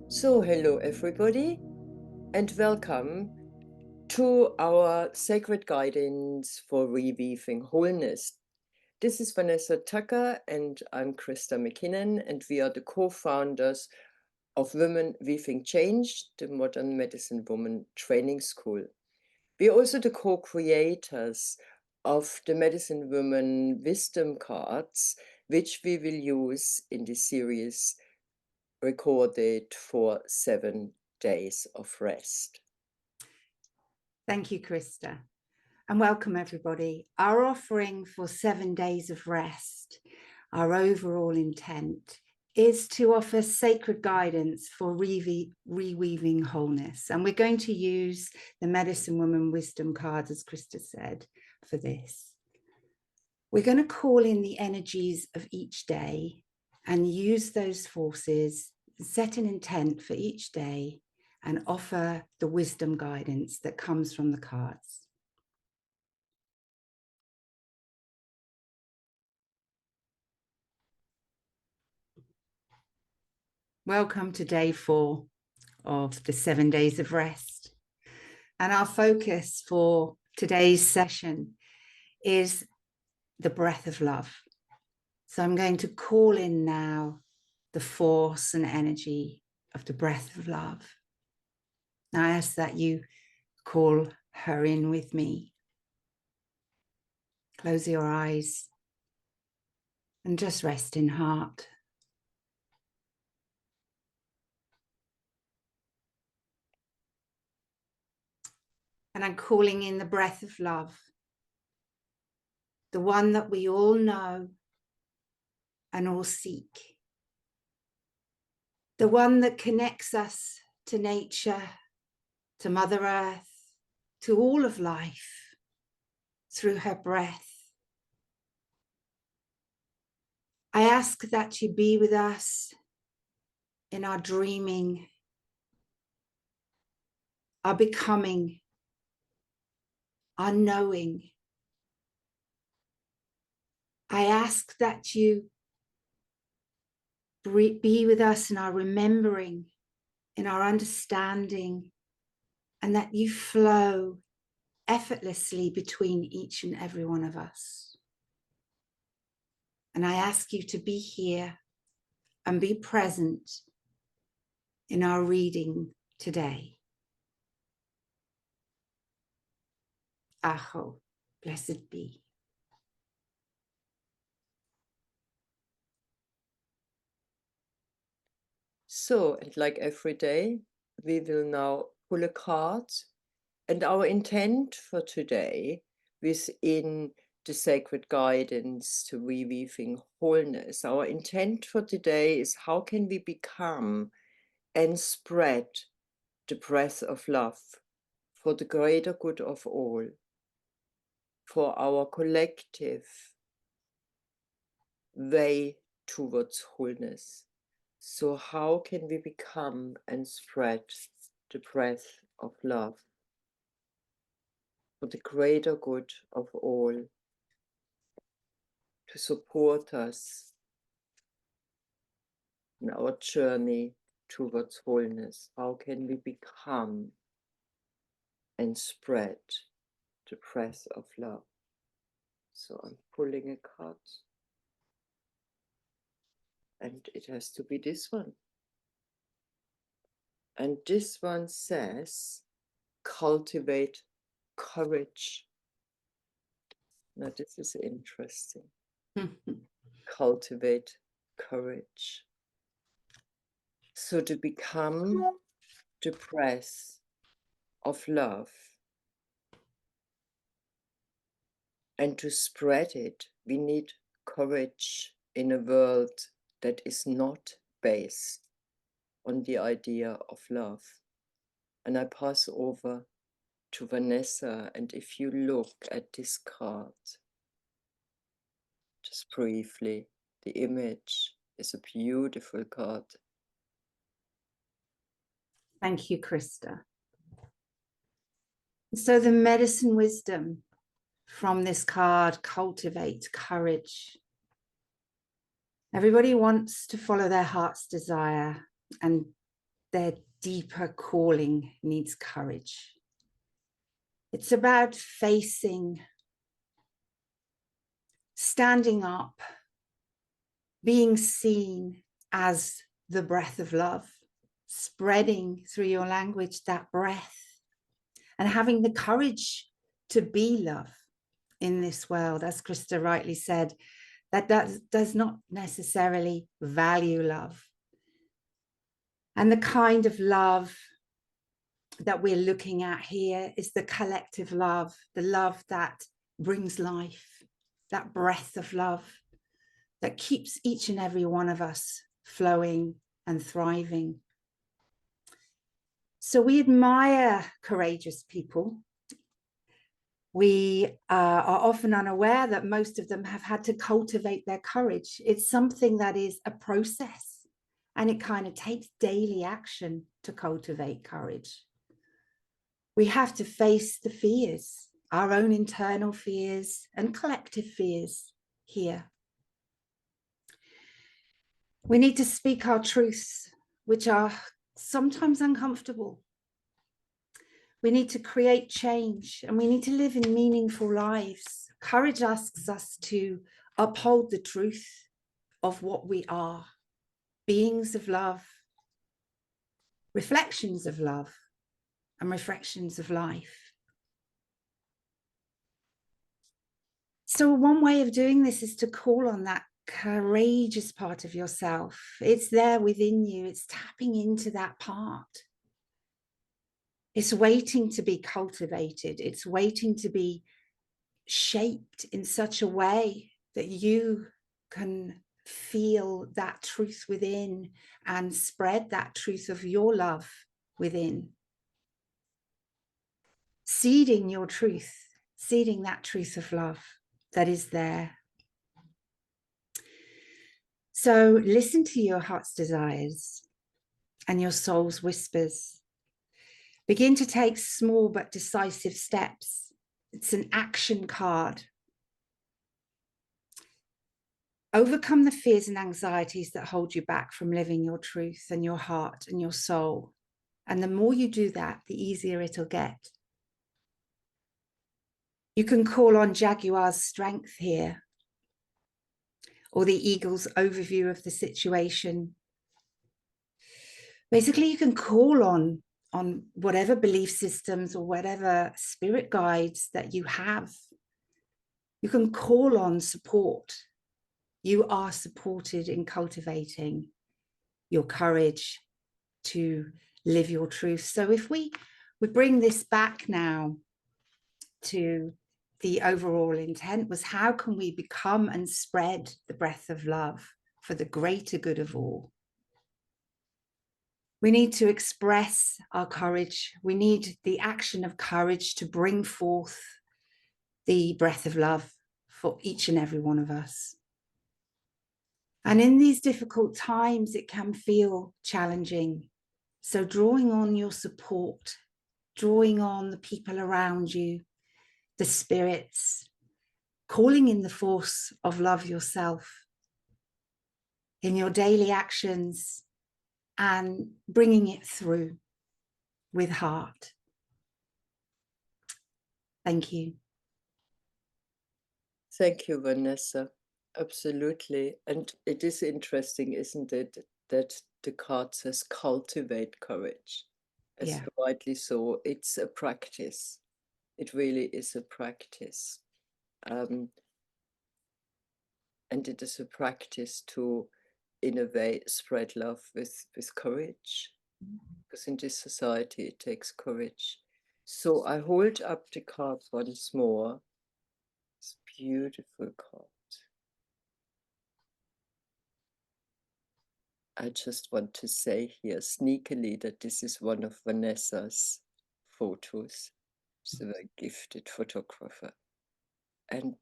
So, hello everybody, and welcome to our sacred guidance for reweaving wholeness. This is Vanessa Tucker, and I'm Christa Mackinnon, and we are the co-founders of Women Weaving Change, the Modern Medicine Woman Training School. We are also the co-creators of the Medicine Woman Wisdom Cards, which we will use in this series recorded for 7 days of rest. Thank you, Christa, and welcome everybody. Our offering for 7 days of rest, our overall intent is to offer sacred guidance for reweaving wholeness. And we're going to use the Medicine Woman Wisdom cards, as Christa said, for this. We're going to call in the energies of each day and use those forces, set an intent for each day, and offer the wisdom guidance that comes from the cards. Welcome to day 4 of the 7 days of rest. And our focus for today's session is the breath of love. So I'm going to call in now the force and energy of the breath of love. Now I ask that you call her in with me. Close your eyes and just rest in heart. And I'm calling in the breath of love, the one that we all know and all seek, the one that connects us to nature, to Mother Earth, to all of life through her breath. I ask that you be with us in our dreaming, our becoming, our knowing. I ask that you be with us in our remembering, in our understanding, and that you flow effortlessly between each and every one of us. And I ask you to be here and be present in our reading today. Aho, blessed be. So, and like every day, we will now pull a card, and our intent for today within the sacred guidance to reweaving wholeness, our intent for today is how can we become and spread the breath of love for the greater good of all, for our collective way towards wholeness. So how can we become and spread the breath of love for the greater good of all, to support us in our journey towards wholeness? How can we become and spread the breath of love? So I'm pulling a card, and it has to be this one. And this one says, cultivate courage. Now this is interesting. Cultivate courage. So to become the breath of love and to spread it, we need courage in a world that is not based on the idea of love. And I pass over to Vanessa, and if you look at this card, just briefly, the image is a beautiful card. Thank you, Christa. So the medicine wisdom from this card, cultivate courage. Everybody wants to follow their heart's desire, and their deeper calling needs courage. It's about facing, standing up, being seen as the breath of love, spreading through your language that breath, and having the courage to be love in this world. As Christa rightly said, that does not necessarily value love. And the kind of love that we're looking at here is the collective love, the love that brings life, that breath of love that keeps each and every one of us flowing and thriving. So we admire courageous people. We are often unaware that most of them have had to cultivate their courage. It's something that is a process, and it kind of takes daily action to cultivate courage. We have to face the fears, our own internal fears and collective fears here. We need to speak our truths, which are sometimes uncomfortable. We need to create change, and we need to live in meaningful lives. Courage asks us to uphold the truth of what we are, beings of love, reflections of love, and reflections of life. So one way of doing this is to call on that courageous part of yourself. It's there within you. It's tapping into that part. It's waiting to be cultivated. It's waiting to be shaped in such a way that you can feel that truth within and spread that truth of your love within. Seeding your truth, seeding that truth of love that is there. So listen to your heart's desires and your soul's whispers. Begin to take small but decisive steps. It's an action card. Overcome the fears and anxieties that hold you back from living your truth and your heart and your soul. And the more you do that, the easier it'll get. You can call on Jaguar's strength here, or the eagle's overview of the situation. Basically, you can call on whatever belief systems or whatever spirit guides that you have. You can call on support. You are supported in cultivating your courage to live your truth. So if we bring this back now to the overall intent, was how can we become and spread the breath of love for the greater good of all? We need to express our courage. We need the action of courage to bring forth the breath of love for each and every one of us. And in these difficult times, it can feel challenging. So drawing on your support, drawing on the people around you, the spirits, calling in the force of love yourself in your daily actions and bringing it through with heart. Thank you. Thank you, Vanessa. Absolutely. And it is interesting, isn't it, that the card says cultivate courage. As rightly so, it's a practice. It really is a practice. And it is a practice to, in a way, spread love with courage. Because in this society, it takes courage. So I hold up the card once more. It's a beautiful card. I just want to say here sneakily that this is one of Vanessa's photos. She's a very gifted photographer. And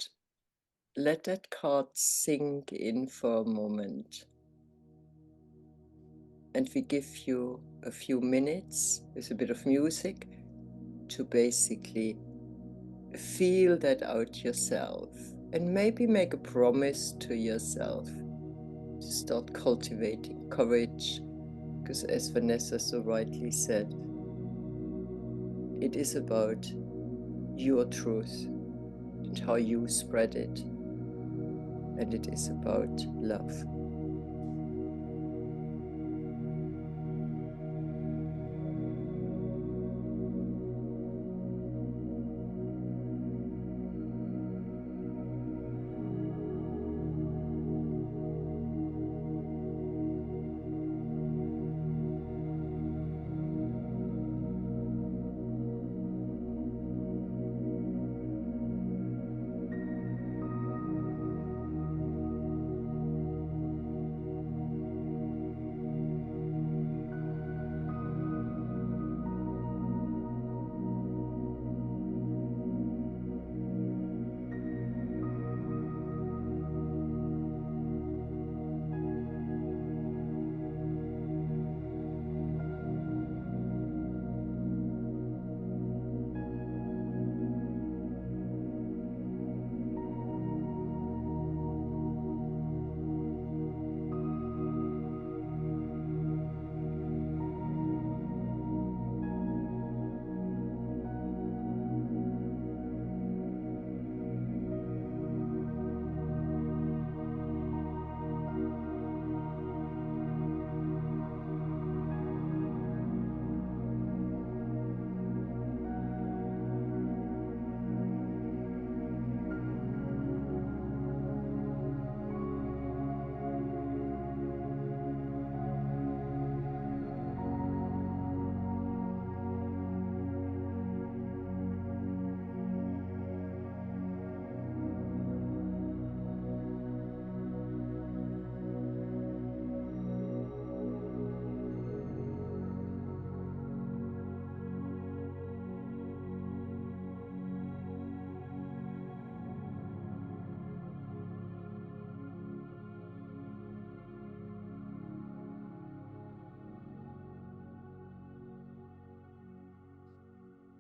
let that card sink in for a moment. And we give you a few minutes with a bit of music to basically feel that out yourself and maybe make a promise to yourself to start cultivating courage because as Vanessa so rightly said, it is about your truth and how you spread it, and it is about love.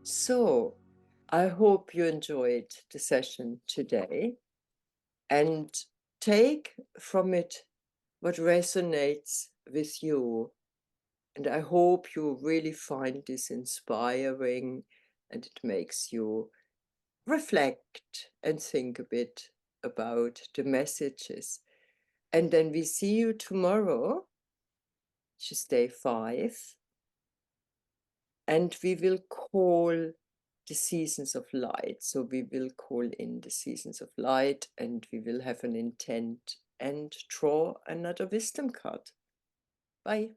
So, I hope you enjoyed the session today and take from it what resonates with you. And I hope you really find this inspiring and it makes you reflect and think a bit about the messages. And then we see you tomorrow, which is day 5. And we will call the seasons of light. So we will call in the seasons of light and we will have an intent and draw another wisdom card. Bye.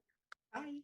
Bye.